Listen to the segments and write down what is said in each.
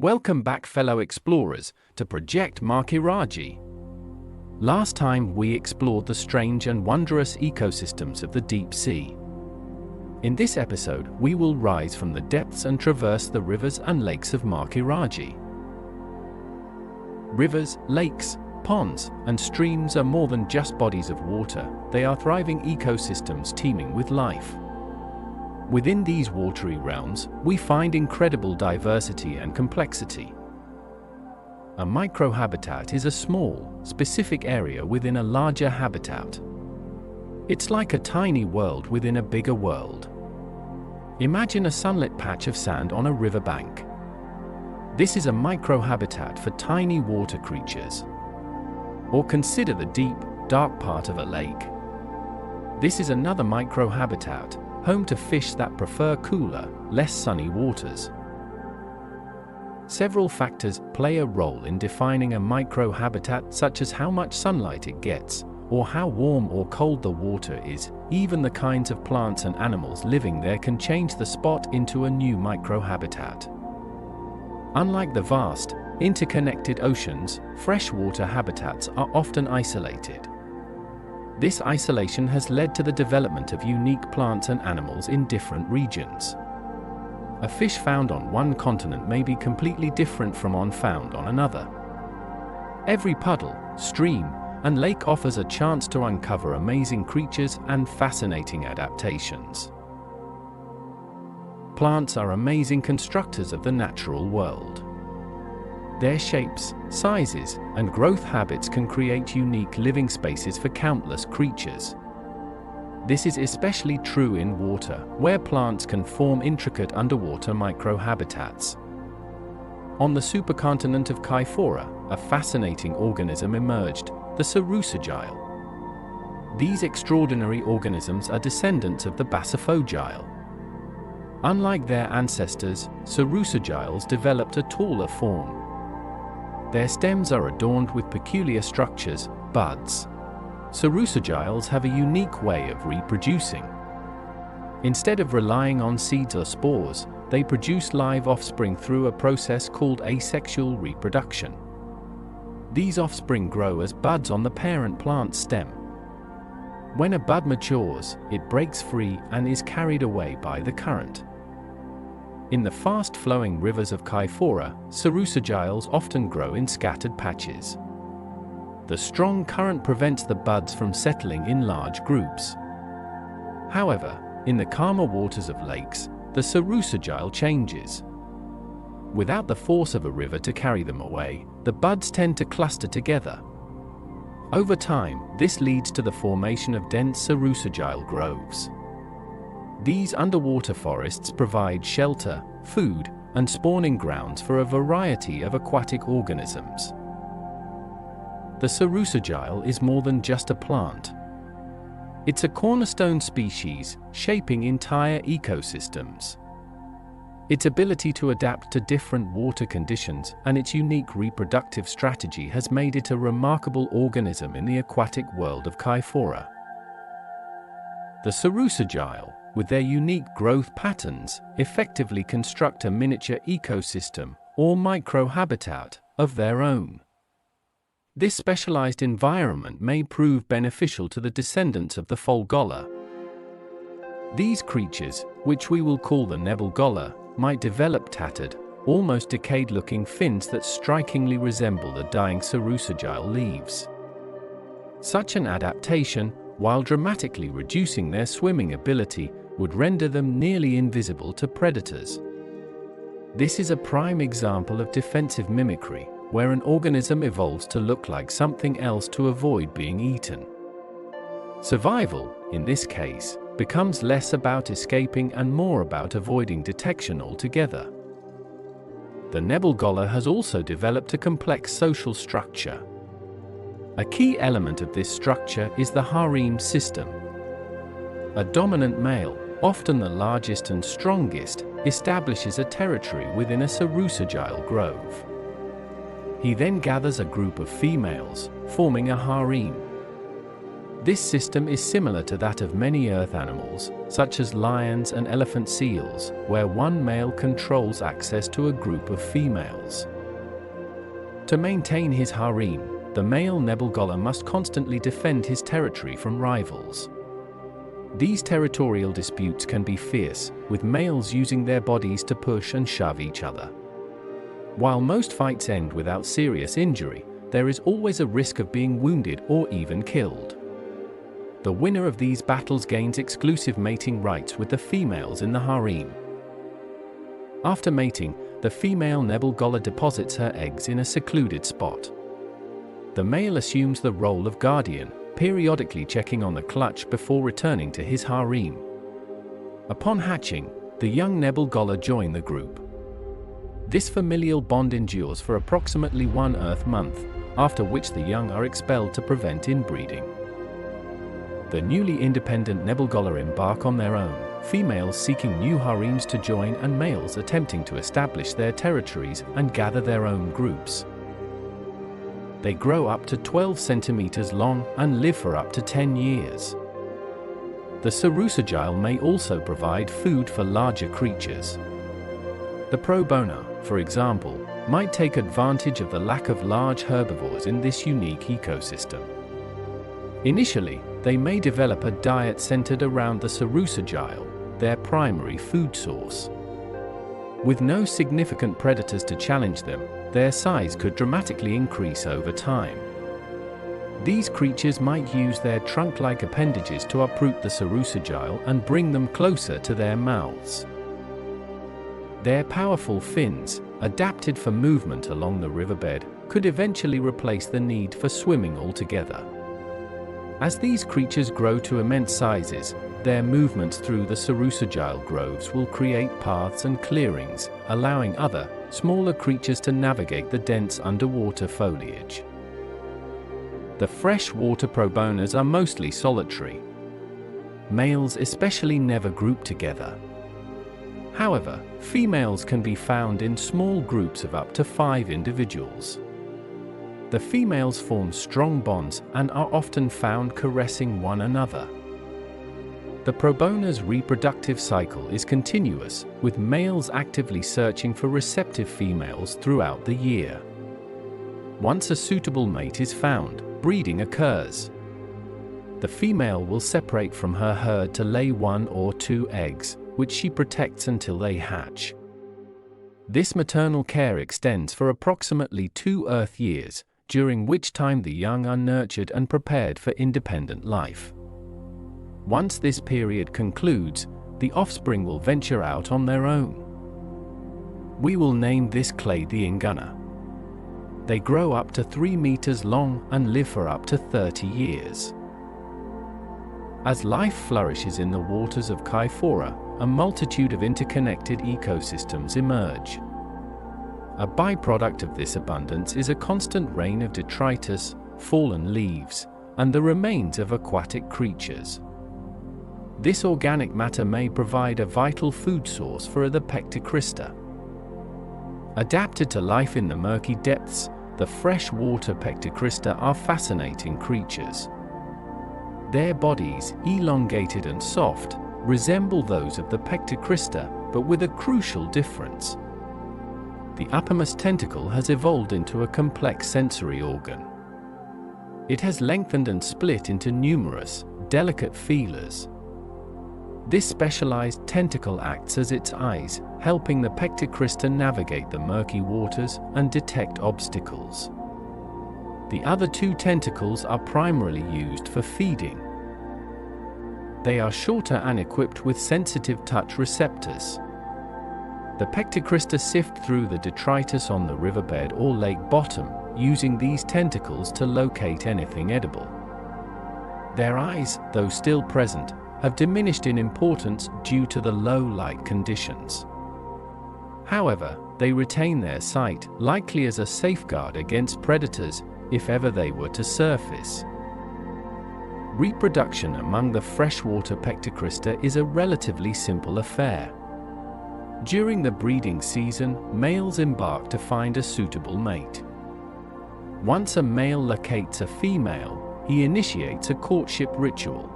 Welcome back, fellow explorers, to Project Makirraji. Last time we explored the strange and wondrous ecosystems of the deep sea. In this episode, we will rise from the depths and traverse the rivers and lakes of Makirraji. Rivers, lakes, ponds, and streams are more than just bodies of water. They are thriving ecosystems teeming with life. Within these watery realms, we find incredible diversity and complexity. A microhabitat is a small, specific area within a larger habitat. It's like a tiny world within a bigger world. Imagine a sunlit patch of sand on a riverbank. This is a microhabitat for tiny water creatures. Or consider the deep, dark part of a lake. This is another microhabitat, home to fish that prefer cooler, less sunny waters. Several factors play a role in defining a microhabitat, such as how much sunlight it gets, or how warm or cold the water is. Even the kinds of plants and animals living there can change the spot into a new microhabitat. Unlike the vast, interconnected oceans, freshwater habitats are often isolated. This isolation has led to the development of unique plants and animals in different regions. A fish found on one continent may be completely different from one found on another. Every puddle, stream, and lake offers a chance to uncover amazing creatures and fascinating adaptations. Plants are amazing constructors of the natural world. Their shapes, sizes, and growth habits can create unique living spaces for countless creatures. This is especially true in water, where plants can form intricate underwater microhabitats. On the supercontinent of Kyphora, a fascinating organism emerged, the Cerusogyle. These extraordinary organisms are descendants of the Basophogyle. Unlike their ancestors, Cerusogyles developed a taller form. Their stems are adorned with peculiar structures, buds. Cerusogyles have a unique way of reproducing. Instead of relying on seeds or spores, they produce live offspring through a process called asexual reproduction. These offspring grow as buds on the parent plant stem. When a bud matures, it breaks free and is carried away by the current. In the fast-flowing rivers of Kyphora, Cerusogyles often grow in scattered patches. The strong current prevents the buds from settling in large groups. However, in the calmer waters of lakes, the Cerusogyle changes. Without the force of a river to carry them away, the buds tend to cluster together. Over time, this leads to the formation of dense Cerusogyle groves. These underwater forests provide shelter, food, and spawning grounds for a variety of aquatic organisms. The Cerusogyle is more than just a plant. It's a cornerstone species, shaping entire ecosystems. Its ability to adapt to different water conditions and its unique reproductive strategy has made it a remarkable organism in the aquatic world of Kyphora. The Cerusogyle, with their unique growth patterns, effectively construct a miniature ecosystem, or microhabitat, of their own. This specialized environment may prove beneficial to the descendants of the Folgolla. These creatures, which we will call the Nebelgolla, might develop tattered, almost decayed-looking fins that strikingly resemble the dying Cerusogyle leaves. Such an adaptation, while dramatically reducing their swimming ability, would render them nearly invisible to predators. This is a prime example of defensive mimicry, where an organism evolves to look like something else to avoid being eaten. Survival, in this case, becomes less about escaping and more about avoiding detection altogether. The Nebelgolla has also developed a complex social structure. A key element of this structure is the harem system. A dominant male, often the largest and strongest, establishes a territory within a Cerusogyle grove. He then gathers a group of females, forming a harem. This system is similar to that of many earth animals, such as lions and elephant seals, where one male controls access to a group of females. To maintain his harem, the male nebelgoller must constantly defend his territory from rivals. These territorial disputes can be fierce, with males using their bodies to push and shove each other. While most fights end without serious injury, there is always a risk of being wounded or even killed. The winner of these battles gains exclusive mating rights with the females in the harem. After mating, the female nebelgoller deposits her eggs in a secluded spot. The male assumes the role of guardian, periodically checking on the clutch before returning to his harem. Upon hatching, the young nebelgoller join the group. This familial bond endures for approximately 1 Earth month, after which the young are expelled to prevent inbreeding. The newly independent nebelgoller embark on their own, females seeking new harems to join and males attempting to establish their territories and gather their own groups. They grow up to 12 centimeters long and live for up to 10 years. The cerusogile may also provide food for larger creatures. The pro bono, for example, might take advantage of the lack of large herbivores in this unique ecosystem. Initially, they may develop a diet centered around the cerusogile, their primary food source. With no significant predators to challenge them, their size could dramatically increase over time. These creatures might use their trunk-like appendages to uproot the cerusogile and bring them closer to their mouths. Their powerful fins, adapted for movement along the riverbed, could eventually replace the need for swimming altogether. As these creatures grow to immense sizes, their movements through the cerusogile groves will create paths and clearings, allowing other, smaller creatures to navigate the dense underwater foliage. The freshwater pro boners are mostly solitary. Males especially never group together. However, females can be found in small groups of up to 5 individuals. The females form strong bonds and are often found caressing one another. The pro boner's reproductive cycle is continuous, with males actively searching for receptive females throughout the year. Once a suitable mate is found, breeding occurs. The female will separate from her herd to lay 1 or 2 eggs, which she protects until they hatch. This maternal care extends for approximately 2 Earth years, during which time the young are nurtured and prepared for independent life. Once this period concludes, the offspring will venture out on their own. We will name this clade the Inguna. They grow up to 3 meters long and live for up to 30 years. As life flourishes in the waters of Kaifora, a multitude of interconnected ecosystems emerge. A byproduct of this abundance is a constant rain of detritus, fallen leaves, and the remains of aquatic creatures. This organic matter may provide a vital food source for the Pectocrista. Adapted to life in the murky depths, the freshwater Pectocrista are fascinating creatures. Their bodies, elongated and soft, resemble those of the Pectocrista, but with a crucial difference. The uppermost tentacle has evolved into a complex sensory organ. It has lengthened and split into numerous, delicate feelers. This specialized tentacle acts as its eyes, helping the Pectocrista navigate the murky waters and detect obstacles. The other 2 tentacles are primarily used for feeding. They are shorter and equipped with sensitive touch receptors. The Pectocrista sift through the detritus on the riverbed or lake bottom, using these tentacles to locate anything edible. Their eyes, though still present, have diminished in importance due to the low light conditions. However, they retain their sight, likely as a safeguard against predators, if ever they were to surface. Reproduction among the freshwater Pectocrista is a relatively simple affair. During the breeding season, males embark to find a suitable mate. Once a male locates a female, he initiates a courtship ritual.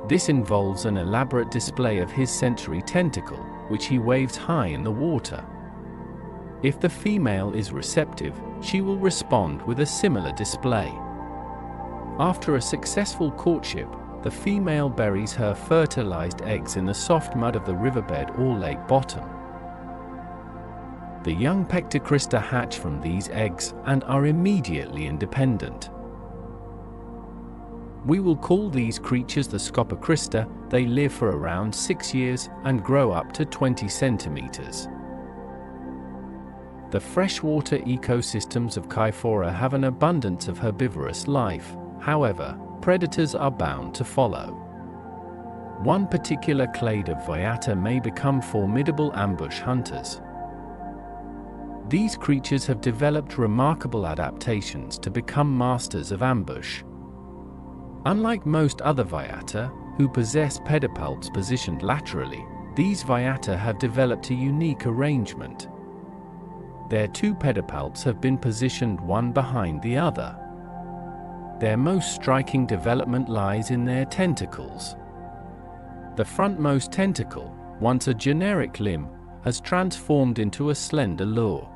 This involves an elaborate display of his sensory tentacle, which he waves high in the water. If the female is receptive, she will respond with a similar display. After a successful courtship, the female buries her fertilized eggs in the soft mud of the riverbed or lake bottom. The young Pectocrista hatch from these eggs and are immediately independent. We will call these creatures the Scopocrista. They live for around 6 years and grow up to 20 centimeters. The freshwater ecosystems of Kyphora have an abundance of herbivorous life. However, predators are bound to follow. One particular clade of Viata may become formidable ambush hunters. These creatures have developed remarkable adaptations to become masters of ambush. Unlike most other Viata, who possess pedipalps positioned laterally, these Viata have developed a unique arrangement. Their two pedipalps have been positioned one behind the other. Their most striking development lies in their tentacles. The frontmost tentacle, once a generic limb, has transformed into a slender lure.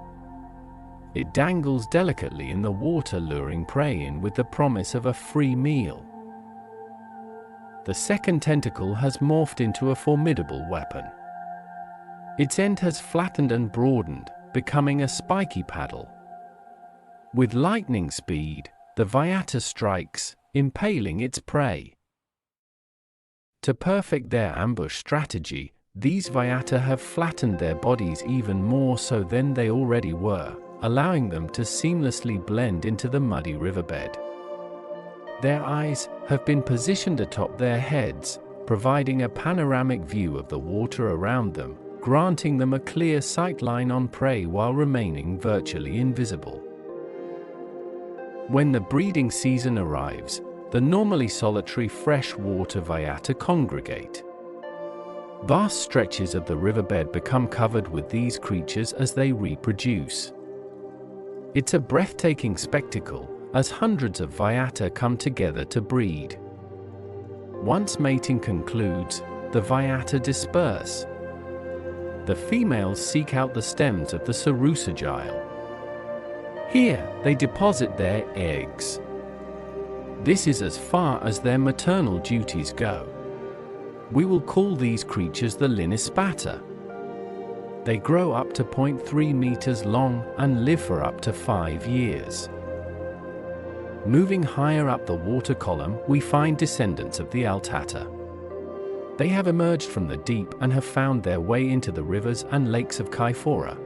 It dangles delicately in the water, luring prey in with the promise of a free meal. The second tentacle has morphed into a formidable weapon. Its end has flattened and broadened, becoming a spiky paddle. With lightning speed, the Viata strikes, impaling its prey. To perfect their ambush strategy, these Viata have flattened their bodies even more so than they already were, allowing them to seamlessly blend into the muddy riverbed. Their eyes have been positioned atop their heads, providing a panoramic view of the water around them, granting them a clear sightline on prey while remaining virtually invisible. When the breeding season arrives, the normally solitary freshwater Viata congregate. Vast stretches of the riverbed become covered with these creatures as they reproduce. It's a breathtaking spectacle, as hundreds of Viata come together to breed. Once mating concludes, the Viata disperse. The females seek out the stems of the Cerusagile. Here, they deposit their eggs. This is as far as their maternal duties go. We will call these creatures the Linispata. They grow up to 0.3 meters long and live for up to 5 years. Moving higher up the water column, we find descendants of the Altata. They have emerged from the deep and have found their way into the rivers and lakes of Kyphora.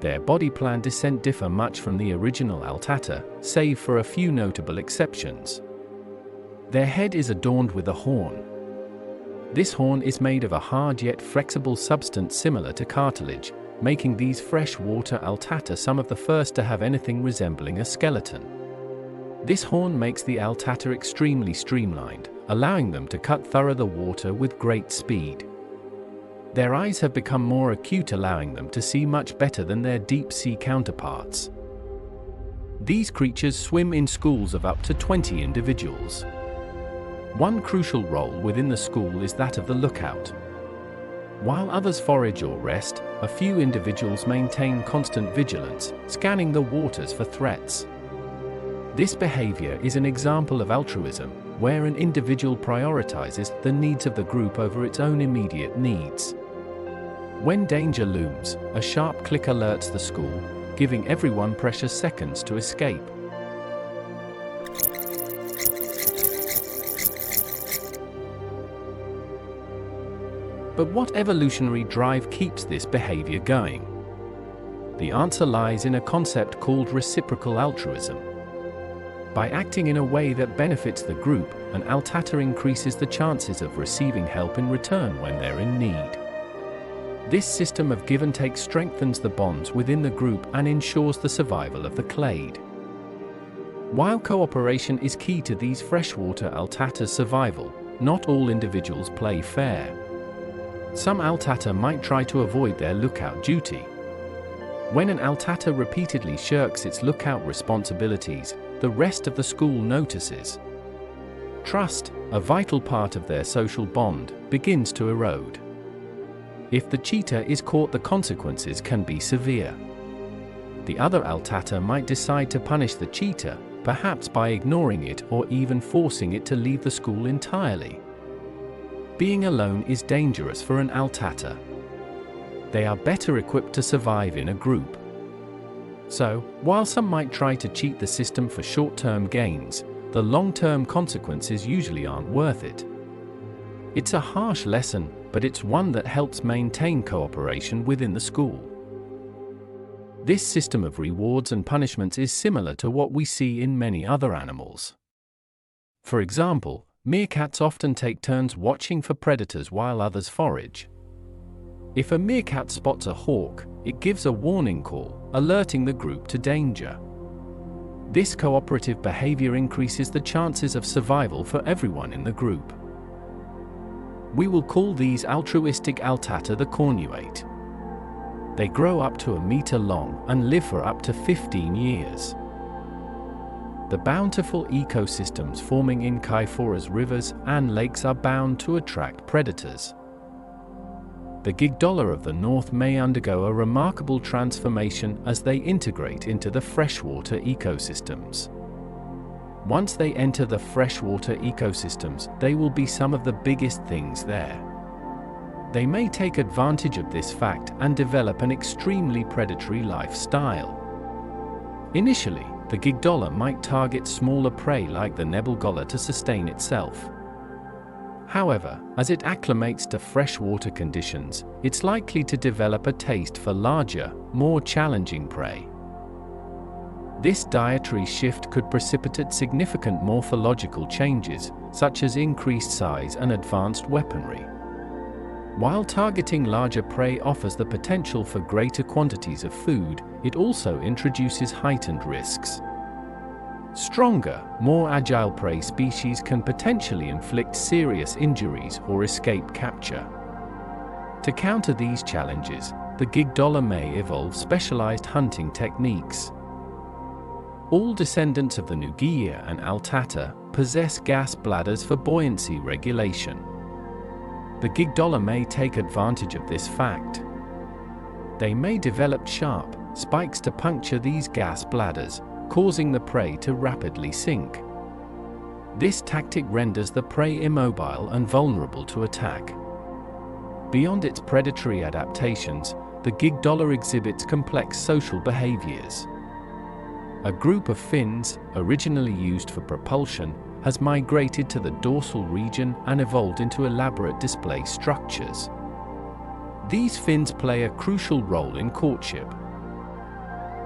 Their body plan descent differ much from the original Altata, save for a few notable exceptions. Their head is adorned with a horn. This horn is made of a hard yet flexible substance similar to cartilage, making these freshwater Altata some of the first to have anything resembling a skeleton. This horn makes the Altata extremely streamlined, allowing them to cut through the water with great speed. Their eyes have become more acute, allowing them to see much better than their deep-sea counterparts. These creatures swim in schools of up to 20 individuals. One crucial role within the school is that of the lookout. While others forage or rest, a few individuals maintain constant vigilance, scanning the waters for threats. This behavior is an example of altruism, where an individual prioritizes the needs of the group over its own immediate needs. When danger looms, a sharp click alerts the school, giving everyone precious seconds to escape. But what evolutionary drive keeps this behavior going? The answer lies in a concept called reciprocal altruism. By acting in a way that benefits the group, an Altata increases the chances of receiving help in return when they're in need. This system of give and take strengthens the bonds within the group and ensures the survival of the clade. While cooperation is key to these freshwater Altata's survival, not all individuals play fair. Some Altata might try to avoid their lookout duty. When an Altata repeatedly shirks its lookout responsibilities, the rest of the school notices. Trust, a vital part of their social bond, begins to erode. If the cheetah is caught, the consequences can be severe. The other altata might decide to punish the cheetah, perhaps by ignoring it or even forcing it to leave the school entirely. Being alone is dangerous for an altata. They are better equipped to survive in a group. So, while some might try to cheat the system for short-term gains, the long-term consequences usually aren't worth it. It's a harsh lesson, but it's one that helps maintain cooperation within the school. This system of rewards and punishments is similar to what we see in many other animals. For example, meerkats often take turns watching for predators while others forage. If a meerkat spots a hawk, it gives a warning call, alerting the group to danger. This cooperative behavior increases the chances of survival for everyone in the group. We will call these altruistic altata the cornuate. They grow up to 1 meter long and live for up to 15 years. The bountiful ecosystems forming in Kaifora's rivers and lakes are bound to attract predators. The gigdola of the north may undergo a remarkable transformation as they integrate into the freshwater ecosystems. Once they enter the freshwater ecosystems, they will be some of the biggest things there. They may take advantage of this fact and develop an extremely predatory lifestyle. Initially, the gigdola might target smaller prey like the nebelgola to sustain itself. However, as it acclimates to freshwater conditions, it's likely to develop a taste for larger, more challenging prey. This dietary shift could precipitate significant morphological changes, such as increased size and advanced weaponry. While targeting larger prey offers the potential for greater quantities of food, it also introduces heightened risks. Stronger, more agile prey species can potentially inflict serious injuries or escape capture. To counter these challenges, the gigdola may evolve specialized hunting techniques. All descendants of the Nugia and Altata possess gas bladders for buoyancy regulation. The gigdola may take advantage of this fact. They may develop sharp spikes to puncture these gas bladders, causing the prey to rapidly sink. This tactic renders the prey immobile and vulnerable to attack. Beyond its predatory adaptations, the gigdola exhibits complex social behaviors. A group of fins, originally used for propulsion, has migrated to the dorsal region and evolved into elaborate display structures. These fins play a crucial role in courtship.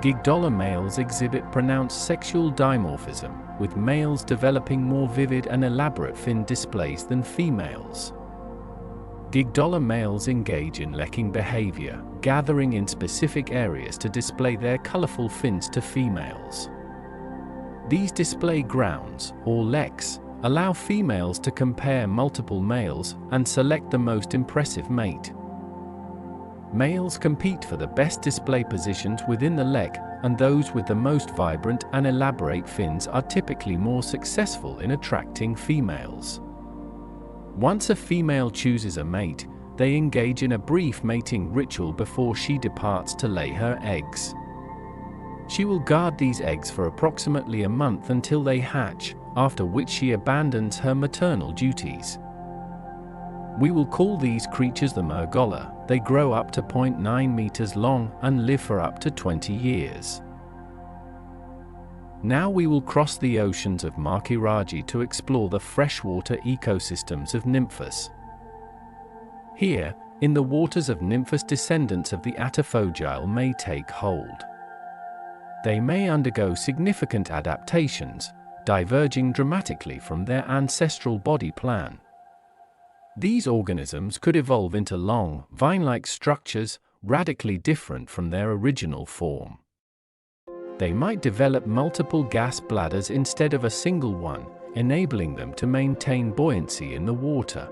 Gigdola males exhibit pronounced sexual dimorphism, with males developing more vivid and elaborate fin displays than females. Gigdola males engage in lekking behavior, gathering in specific areas to display their colorful fins to females. These display grounds, or leks, allow females to compare multiple males and select the most impressive mate. Males compete for the best display positions within the lek, and those with the most vibrant and elaborate fins are typically more successful in attracting females. Once a female chooses a mate, they engage in a brief mating ritual before she departs to lay her eggs. She will guard these eggs for approximately a month until they hatch, after which she abandons her maternal duties. We will call these creatures the mergola. They grow up to 0.9 meters long and live for up to 20 years. Now we will cross the oceans of Makirraji to explore the freshwater ecosystems of Nymphus. Here, in the waters of Nymphus, descendants of the Atafogile may take hold. They may undergo significant adaptations, diverging dramatically from their ancestral body plan. These organisms could evolve into long, vine-like structures, radically different from their original form. They might develop multiple gas bladders instead of a single one, enabling them to maintain buoyancy in the water.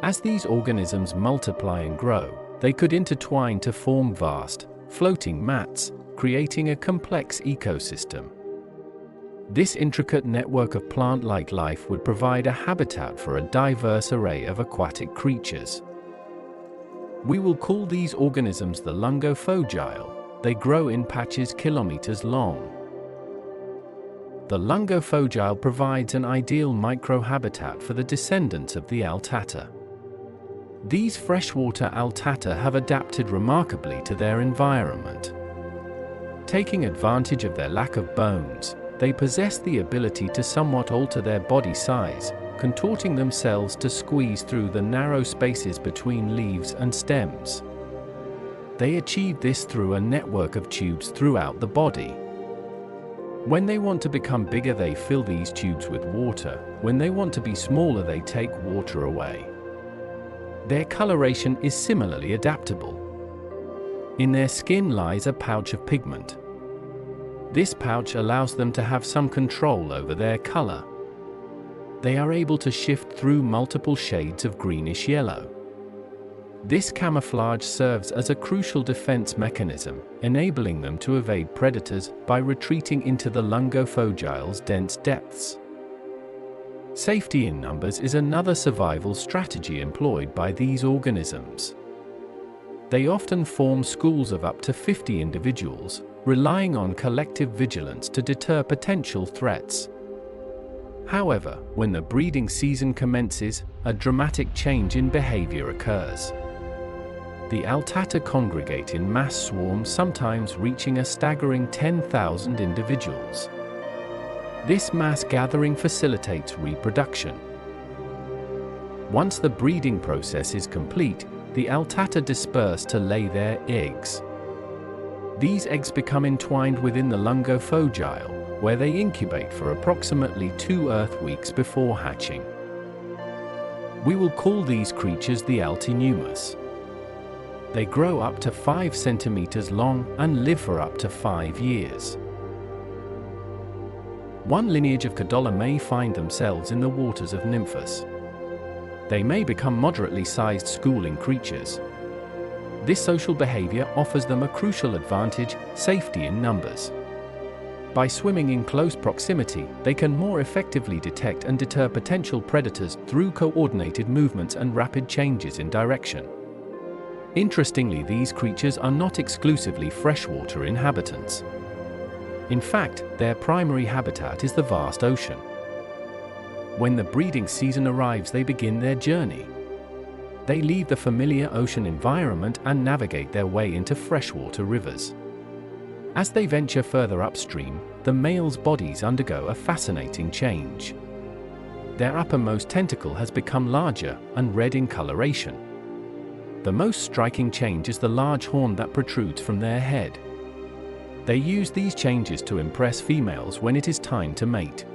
As these organisms multiply and grow, they could intertwine to form vast, floating mats, creating a complex ecosystem. This intricate network of plant-like life would provide a habitat for a diverse array of aquatic creatures. We will call these organisms the lungofogile. They grow in patches kilometers long. The lungofogile provides an ideal microhabitat for the descendants of the altata. These freshwater altata have adapted remarkably to their environment. Taking advantage of their lack of bones, they possess the ability to somewhat alter their body size, contorting themselves to squeeze through the narrow spaces between leaves and stems. They achieve this through a network of tubes throughout the body. When they want to become bigger, they fill these tubes with water. When they want to be smaller, they take water away. Their coloration is similarly adaptable. In their skin lies a pouch of pigment. This pouch allows them to have some control over their color. They are able to shift through multiple shades of greenish yellow. This camouflage serves as a crucial defense mechanism, enabling them to evade predators by retreating into the lungofogile's dense depths. Safety in numbers is another survival strategy employed by these organisms. They often form schools of up to 50 individuals, relying on collective vigilance to deter potential threats. However, when the breeding season commences, a dramatic change in behavior occurs. The altata congregate in mass swarms, sometimes reaching a staggering 10,000 individuals. This mass gathering facilitates reproduction. Once the breeding process is complete, the altata disperse to lay their eggs. These eggs become entwined within the lungofogile, where they incubate for approximately 2 Earth weeks before hatching. We will call these creatures the Altinumas. They grow up to 5 centimeters long and live for up to 5 years. One lineage of Cadola may find themselves in the waters of Nymphus. They may become moderately sized schooling creatures. This social behavior offers them a crucial advantage: safety in numbers. By swimming in close proximity, they can more effectively detect and deter potential predators through coordinated movements and rapid changes in direction. Interestingly, these creatures are not exclusively freshwater inhabitants. In fact, their primary habitat is the vast ocean. When the breeding season arrives, they begin their journey. They leave the familiar ocean environment and navigate their way into freshwater rivers. As they venture further upstream, the males' bodies undergo a fascinating change. Their uppermost tentacle has become larger and red in coloration. The most striking change is the large horn that protrudes from their head. They use these changes to impress females when it is time to mate.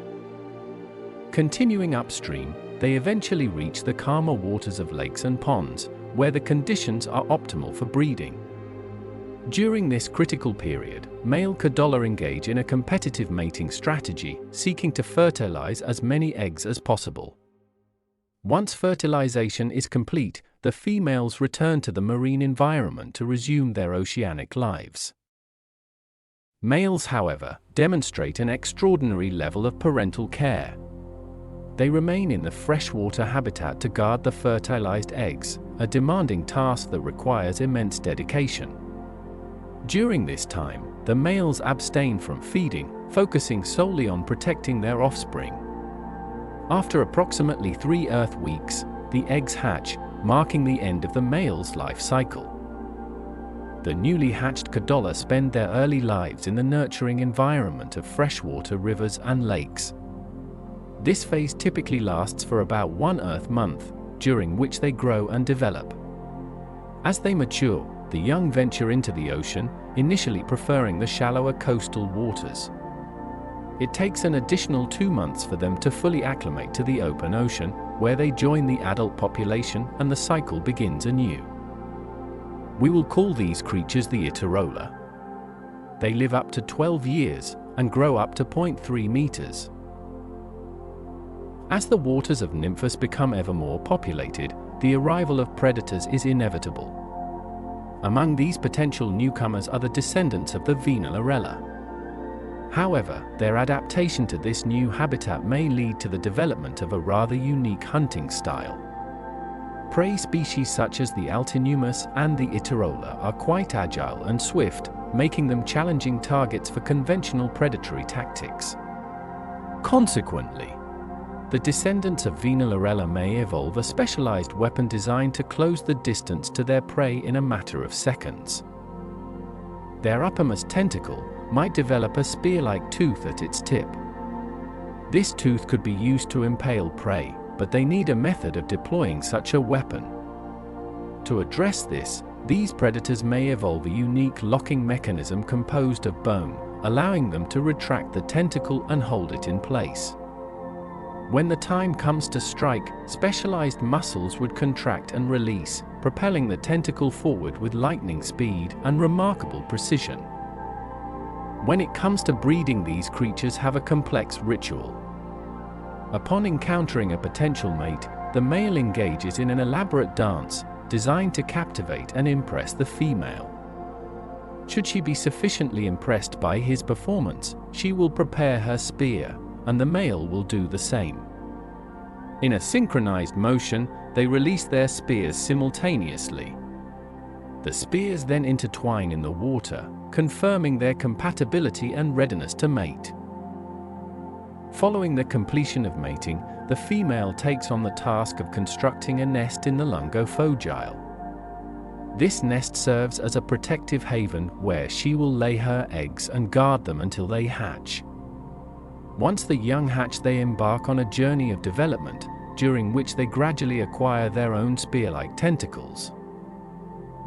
Continuing upstream, they eventually reach the calmer waters of lakes and ponds, where the conditions are optimal for breeding. During this critical period, male Cadola engage in a competitive mating strategy, seeking to fertilize as many eggs as possible. Once fertilization is complete, the females return to the marine environment to resume their oceanic lives. Males, however, demonstrate an extraordinary level of parental care. They remain in the freshwater habitat to guard the fertilized eggs, a demanding task that requires immense dedication. During this time, the males abstain from feeding, focusing solely on protecting their offspring. After approximately 3 Earth weeks, the eggs hatch, marking the end of the male's life cycle. The newly hatched Cadola spend their early lives in the nurturing environment of freshwater rivers and lakes. This phase typically lasts for about 1 Earth month, during which they grow and develop. As they mature, the young venture into the ocean, initially preferring the shallower coastal waters. It takes an additional 2 months for them to fully acclimate to the open ocean, where they join the adult population and the cycle begins anew. We will call these creatures the Iterola. They live up to 12 years and grow up to 0.3 meters. As the waters of Nymphus become ever more populated, the arrival of predators is inevitable. Among these potential newcomers are the descendants of the Venalorella. However, their adaptation to this new habitat may lead to the development of a rather unique hunting style. Prey species such as the Altinumus and the Iterola are quite agile and swift, making them challenging targets for conventional predatory tactics. Consequently, the descendants of Venalorella may evolve a specialized weapon designed to close the distance to their prey in a matter of seconds. Their uppermost tentacle might develop a spear-like tooth at its tip. This tooth could be used to impale prey, but they need a method of deploying such a weapon. To address this, these predators may evolve a unique locking mechanism composed of bone, allowing them to retract the tentacle and hold it in place. When the time comes to strike, specialized muscles would contract and release, propelling the tentacle forward with lightning speed and remarkable precision. When it comes to breeding, these creatures have a complex ritual. Upon encountering a potential mate, the male engages in an elaborate dance, designed to captivate and impress the female. Should she be sufficiently impressed by his performance, she will prepare her spear, and the male will do the same. In a synchronized motion, they release their spears simultaneously. The spears then intertwine in the water, confirming their compatibility and readiness to mate. Following the completion of mating, the female takes on the task of constructing a nest in the lungofogile. This nest serves as a protective haven where she will lay her eggs and guard them until they hatch. Once the young hatch, they embark on a journey of development, during which they gradually acquire their own spear-like tentacles.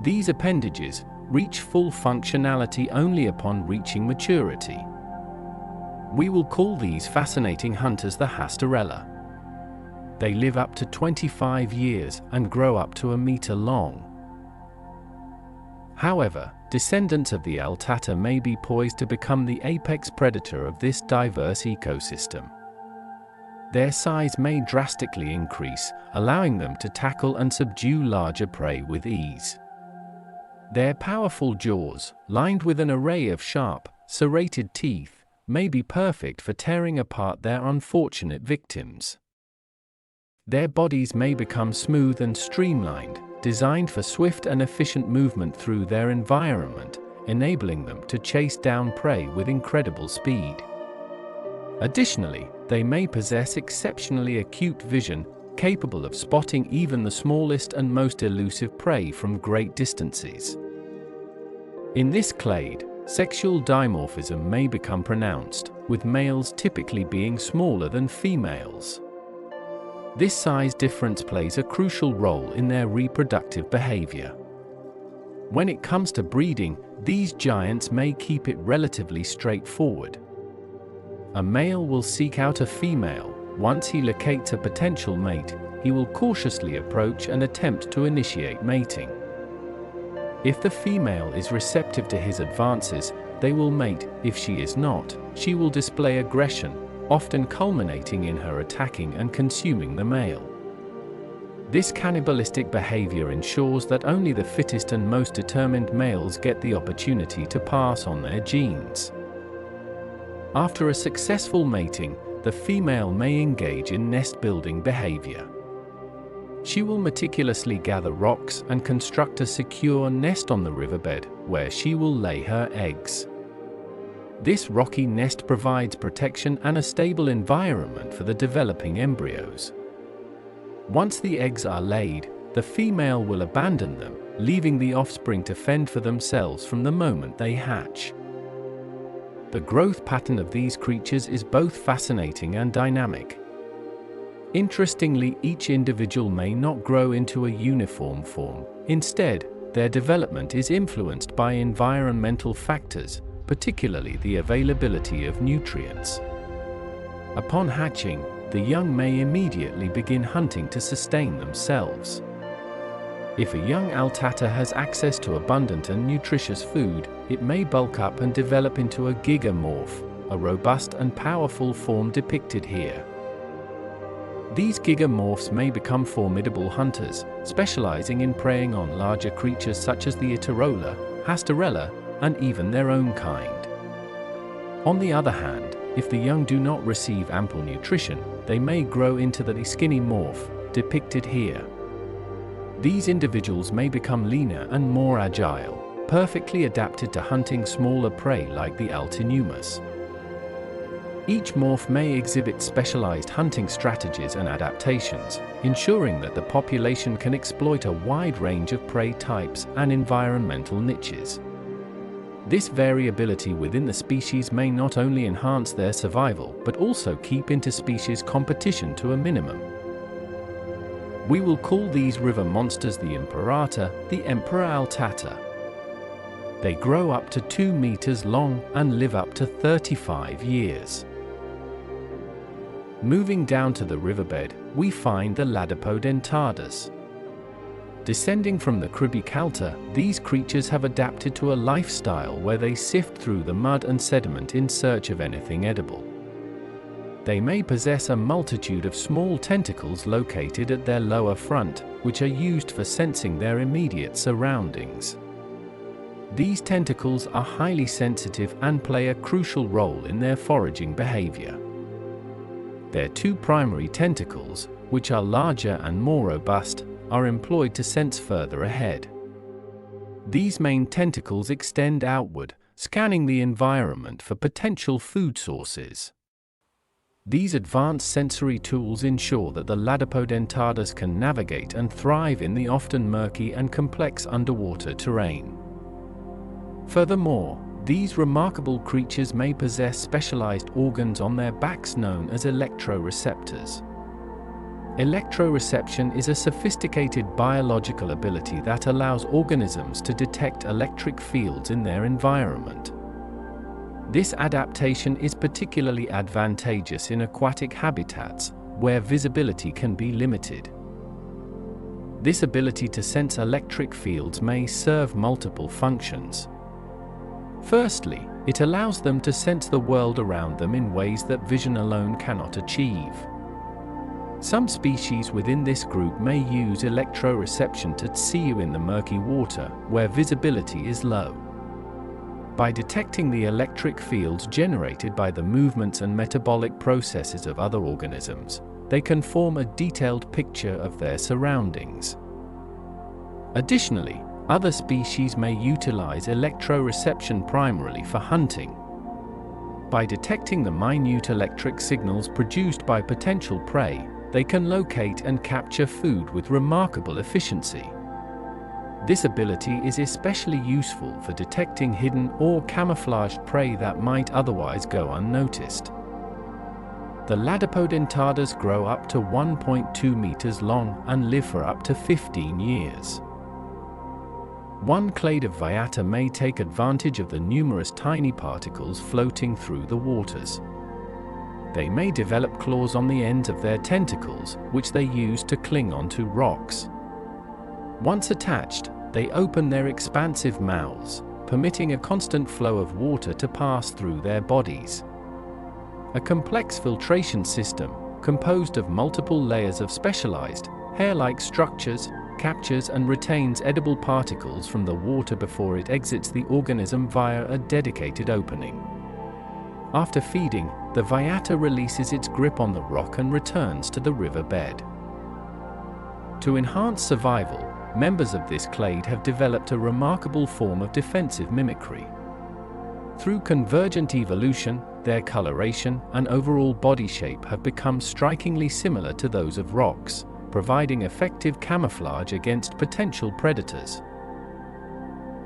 These appendages reach full functionality only upon reaching maturity. We will call these fascinating hunters the Hastarella. They live up to 25 years and grow up to a meter long. However, descendants of the Altata may be poised to become the apex predator of this diverse ecosystem. Their size may drastically increase, allowing them to tackle and subdue larger prey with ease. Their powerful jaws, lined with an array of sharp, serrated teeth, may be perfect for tearing apart their unfortunate victims. Their bodies may become smooth and streamlined, designed for swift and efficient movement through their environment, enabling them to chase down prey with incredible speed. Additionally, they may possess exceptionally acute vision, capable of spotting even the smallest and most elusive prey from great distances. In this clade, sexual dimorphism may become pronounced, with males typically being smaller than females. This size difference plays a crucial role in their reproductive behavior. When it comes to breeding, these giants may keep it relatively straightforward. A male will seek out a female. Once he locates a potential mate, he will cautiously approach and attempt to initiate mating. If the female is receptive to his advances, they will mate. If she is not, she will display aggression, often culminating in her attacking and consuming the male. This cannibalistic behavior ensures that only the fittest and most determined males get the opportunity to pass on their genes. After a successful mating, the female may engage in nest-building behavior. She will meticulously gather rocks and construct a secure nest on the riverbed, where she will lay her eggs. This rocky nest provides protection and a stable environment for the developing embryos. Once the eggs are laid, the female will abandon them, leaving the offspring to fend for themselves from the moment they hatch. The growth pattern of these creatures is both fascinating and dynamic. Interestingly, each individual may not grow into a uniform form. Instead, their development is influenced by environmental factors, particularly the availability of nutrients. Upon hatching, the young may immediately begin hunting to sustain themselves. If a young Altata has access to abundant and nutritious food, it may bulk up and develop into a gigamorph, a robust and powerful form depicted here. These gigamorphs may become formidable hunters, specializing in preying on larger creatures such as the Iterola, Hastarella, and even their own kind. On the other hand, if the young do not receive ample nutrition, they may grow into the skinny morph, depicted here. These individuals may become leaner and more agile, perfectly adapted to hunting smaller prey like the Altineumus. Each morph may exhibit specialized hunting strategies and adaptations, ensuring that the population can exploit a wide range of prey types and environmental niches. This variability within the species may not only enhance their survival but also keep interspecies competition to a minimum. We will call these river monsters the Imperata, the Emperor Altata. They grow up to 2 meters long and live up to 35 years. Moving down to the riverbed, we find the Ladopodentatus. Descending from the Cribicalta, these creatures have adapted to a lifestyle where they sift through the mud and sediment in search of anything edible. They may possess a multitude of small tentacles located at their lower front, which are used for sensing their immediate surroundings. These tentacles are highly sensitive and play a crucial role in their foraging behavior. Their 2 primary tentacles, which are larger and more robust, are employed to sense further ahead. These main tentacles extend outward, scanning the environment for potential food sources. These advanced sensory tools ensure that the Ladopodentatus can navigate and thrive in the often murky and complex underwater terrain. Furthermore, these remarkable creatures may possess specialized organs on their backs known as electroreceptors. Electroreception is a sophisticated biological ability that allows organisms to detect electric fields in their environment. This adaptation is particularly advantageous in aquatic habitats, where visibility can be limited. This ability to sense electric fields may serve multiple functions. Firstly, it allows them to sense the world around them in ways that vision alone cannot achieve. Some species within this group may use electroreception to see you in the murky water, where visibility is low. By detecting the electric fields generated by the movements and metabolic processes of other organisms, they can form a detailed picture of their surroundings. Additionally, other species may utilize electroreception primarily for hunting. By detecting the minute electric signals produced by potential prey, they can locate and capture food with remarkable efficiency. This ability is especially useful for detecting hidden or camouflaged prey that might otherwise go unnoticed. The Ladopodentatus grow up to 1.2 meters long and live for up to 15 years. One clade of Viata may take advantage of the numerous tiny particles floating through the waters. They may develop claws on the ends of their tentacles, which they use to cling onto rocks. Once attached, they open their expansive mouths, permitting a constant flow of water to pass through their bodies. A complex filtration system, composed of multiple layers of specialized, hair-like structures, captures and retains edible particles from the water before it exits the organism via a dedicated opening. After feeding, the Viata releases its grip on the rock and returns to the riverbed. To enhance survival, members of this clade have developed a remarkable form of defensive mimicry. Through convergent evolution, their coloration and overall body shape have become strikingly similar to those of rocks, providing effective camouflage against potential predators.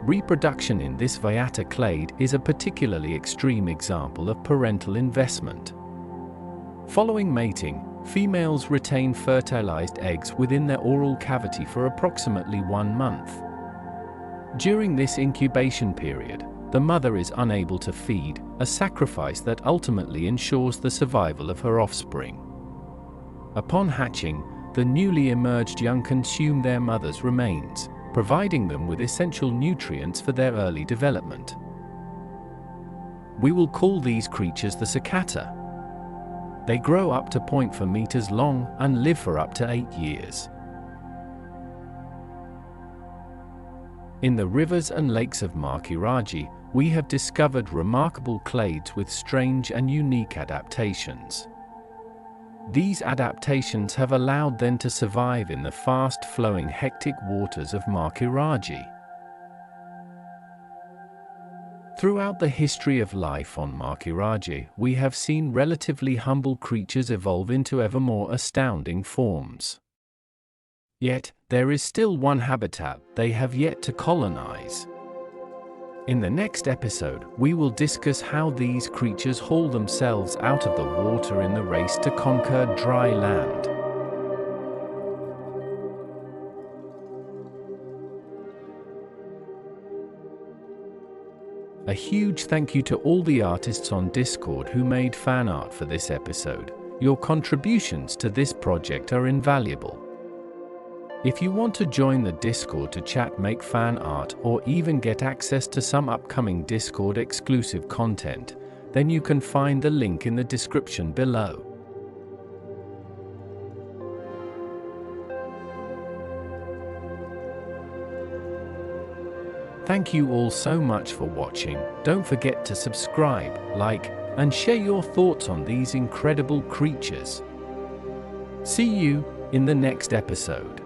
Reproduction in this Viata clade is a particularly extreme example of parental investment. Following mating, females retain fertilized eggs within their oral cavity for approximately 1 month. During this incubation period, the mother is unable to feed, a sacrifice that ultimately ensures the survival of her offspring. Upon hatching, the newly emerged young consume their mother's remains, providing them with essential nutrients for their early development. We will call these creatures the cicata. They grow up to 0.4 meters long and live for up to 8 years. In the rivers and lakes of Makirraji, we have discovered remarkable clades with strange and unique adaptations. These adaptations have allowed them to survive in the fast-flowing hectic waters of Makirraji. Throughout the history of life on Makirraji, we have seen relatively humble creatures evolve into ever more astounding forms. Yet, there is still one habitat they have yet to colonize. In the next episode, we will discuss how these creatures haul themselves out of the water in the race to conquer dry land. A huge thank you to all the artists on Discord who made fan art for this episode. Your contributions to this project are invaluable. If you want to join the Discord to chat, make fan art, or even get access to some upcoming Discord exclusive content, then you can find the link in the description below. Thank you all so much for watching. Don't forget to subscribe, like, and share your thoughts on these incredible creatures. See you in the next episode.